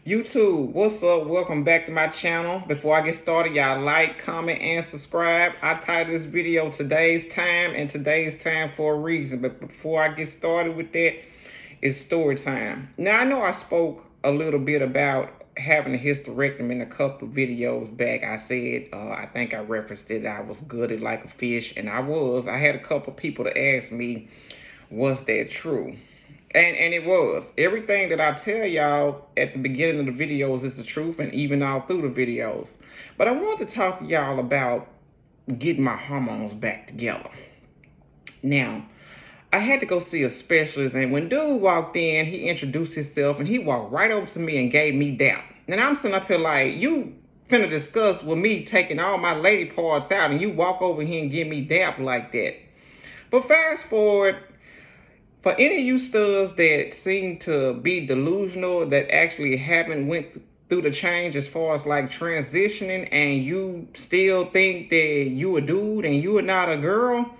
YouTube, what's up? Welcome back to my channel. Before I get started, y'all like, comment, and subscribe. I titled this video Today's Time, and today's time for a reason. But before I get started with that, it's story time. Now, I know I spoke a little bit about having a hysterectomy in a couple of videos back. I said, I think I referenced it, I was gutted like a fish, and I was. I had a couple of people to ask me, was that true? And it was. Everything that I tell y'all at the beginning of the videos is the truth, and even all through the videos. But I wanted to talk to y'all about getting my hormones back together. Now, I had to go see a specialist, and when dude walked in, he introduced himself, and he walked right over to me and gave me DAP. And I'm sitting up here like, you finna discuss with me taking all my lady parts out, and you walk over here and give me DAP like that. But fast forward, for any of you studs that seem to be delusional, that actually haven't went through the change as far as like transitioning, and you still think that you a dude and you are not a girl,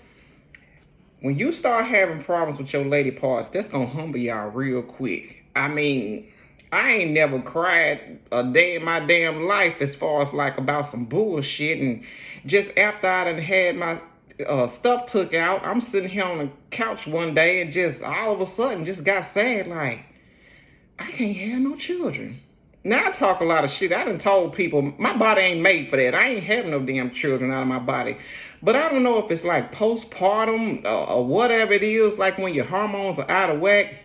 when you start having problems with your lady parts, that's gonna humble y'all real quick. I mean, I ain't never cried a day in my damn life as far as like about some bullshit, and just after I done had my stuff took out, I'm sitting here on the couch one day and just all of a sudden just got sad like, I can't have no children. Now I talk a lot of shit. I done told people my body ain't made for that. I ain't having no damn children out of my body. But I don't know if it's like postpartum or whatever it is, like when your hormones are out of whack.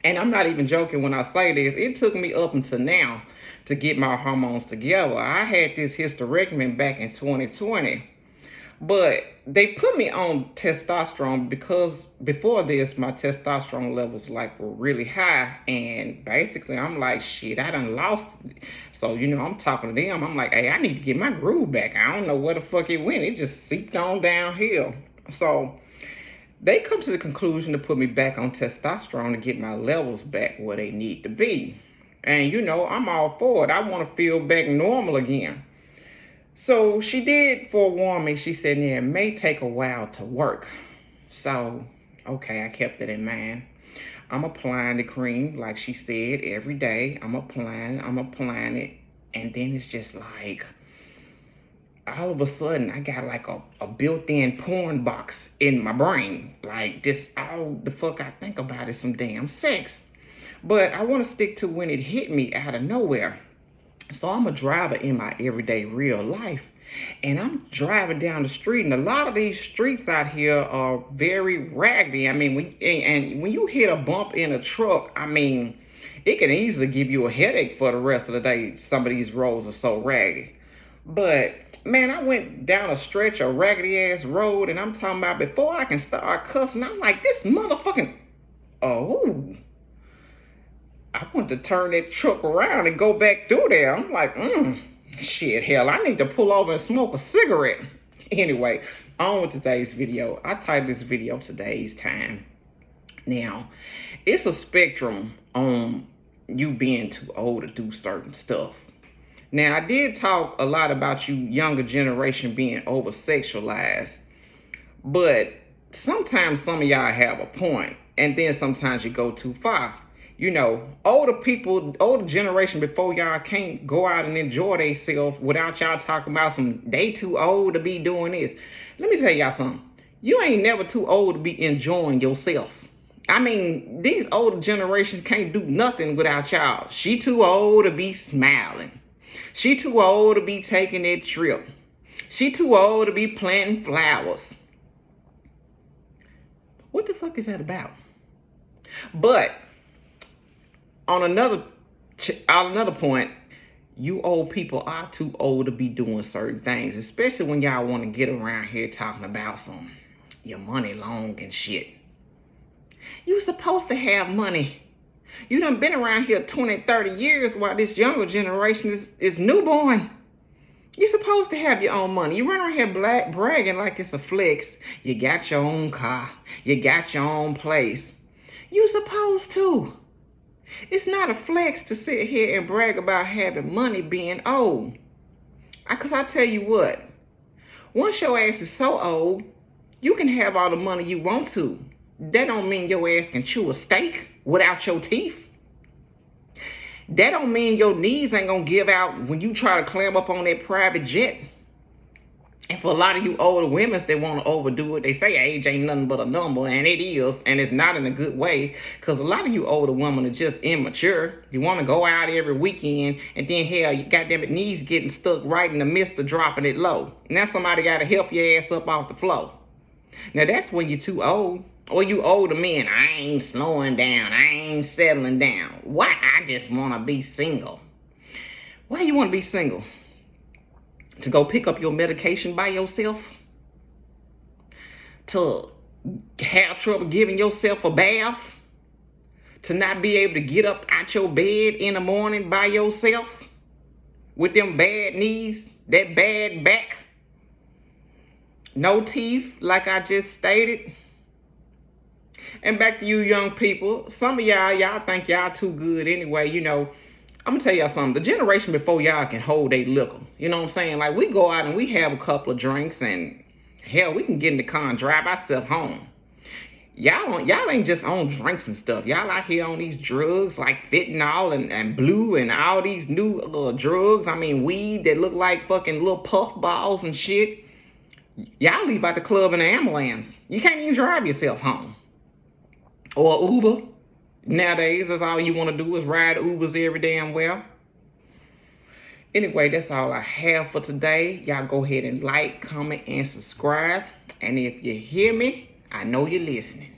And I'm not even joking when I say this. It took me up until now to get my hormones together. I had this hysterectomy back in 2020. But they put me on testosterone because before this, my testosterone levels like were really high. And basically, I'm like, shit, I done lost it. So, I'm talking to them. I'm like, hey, I need to get my groove back. I don't know where the fuck it went. It just seeped on downhill. So they come to the conclusion to put me back on testosterone to get my levels back where they need to be. And, I'm all for it. I want to feel back normal again. So she did forewarn me. She said, yeah, it may take a while to work. So, okay, I kept it in mind. I'm applying the cream, like she said, every day. I'm applying it. And then it's just like, all of a sudden, I got like a built-in porn box in my brain. Like, this, all the fuck I think about is some damn sex. But I want to stick to when it hit me out of nowhere. So I'm a driver in my everyday real life, and I'm driving down the street, and a lot of these streets out here are very raggedy. I mean, when you hit a bump in a truck, I mean, it can easily give you a headache for the rest of the day. Some of these roads are so raggedy. But man, I went down a stretch of raggedy ass road, and I'm talking about before I can start cussing, I'm like, this motherfucking, oh. I want to turn that truck around and go back through there. I'm like, shit, hell, I need to pull over and smoke a cigarette. Anyway, on with today's video. I titled this video Today's Time. Now, it's a spectrum on you being too old to do certain stuff. Now, I did talk a lot about you younger generation being over-sexualized, but sometimes some of y'all have a point, and then sometimes you go too far. Older people, older generation before y'all can't go out and enjoy themselves without y'all talking about they too old to be doing this. Let me tell y'all something. You ain't never too old to be enjoying yourself. I mean, these older generations can't do nothing without y'all. She too old to be smiling. She too old to be taking that trip. She too old to be planting flowers. What the fuck is that about? But on another point, you old people are too old to be doing certain things, especially when y'all want to get around here talking about your money long and shit. You supposed to have money. You done been around here 20, 30 years while this younger generation is newborn. You supposed to have your own money. You run around here bragging like it's a flex. You got your own car. You got your own place. You supposed to. It's not a flex to sit here and brag about having money being old. Because I tell you what, once your ass is so old, you can have all the money you want to. That don't mean your ass can chew a steak without your teeth. That don't mean your knees ain't gonna give out when you try to climb up on that private jet. And for a lot of you older women that want to overdo it, they say age ain't nothing but a number, and it is, and it's not in a good way, because a lot of you older women are just immature. You want to go out every weekend, and then hell, you goddamn it, knees getting stuck right in the midst of dropping it low. Now somebody got to help your ass up off the floor. Now that's when you're too old. Or you older men, I ain't slowing down, I ain't settling down. Why? I just want to be single. Why you want to be single? To go pick up your medication by yourself? To have trouble giving yourself a bath? To not be able to get up out your bed in the morning by yourself? With them bad knees, that bad back? No teeth, like I just stated? And back to you young people, some of y'all think y'all too good anyway. You know, I'm gonna tell y'all something. The generation before y'all can hold their liquor. You know what I'm saying? Like, we go out and we have a couple of drinks, and hell, we can get in the car and drive ourselves home. Y'all ain't just on drinks and stuff. Y'all out here on these drugs like fentanyl and blue and all these new drugs. I mean, weed that look like fucking little puff balls and shit. Y'all leave out the club in the ambulance. You can't even drive yourself home. Or Uber. Nowadays, that's all you want to do is ride Ubers every damn well. Anyway, that's all I have for today. Y'all go ahead and like, comment, and subscribe. And if you hear me, I know you're listening.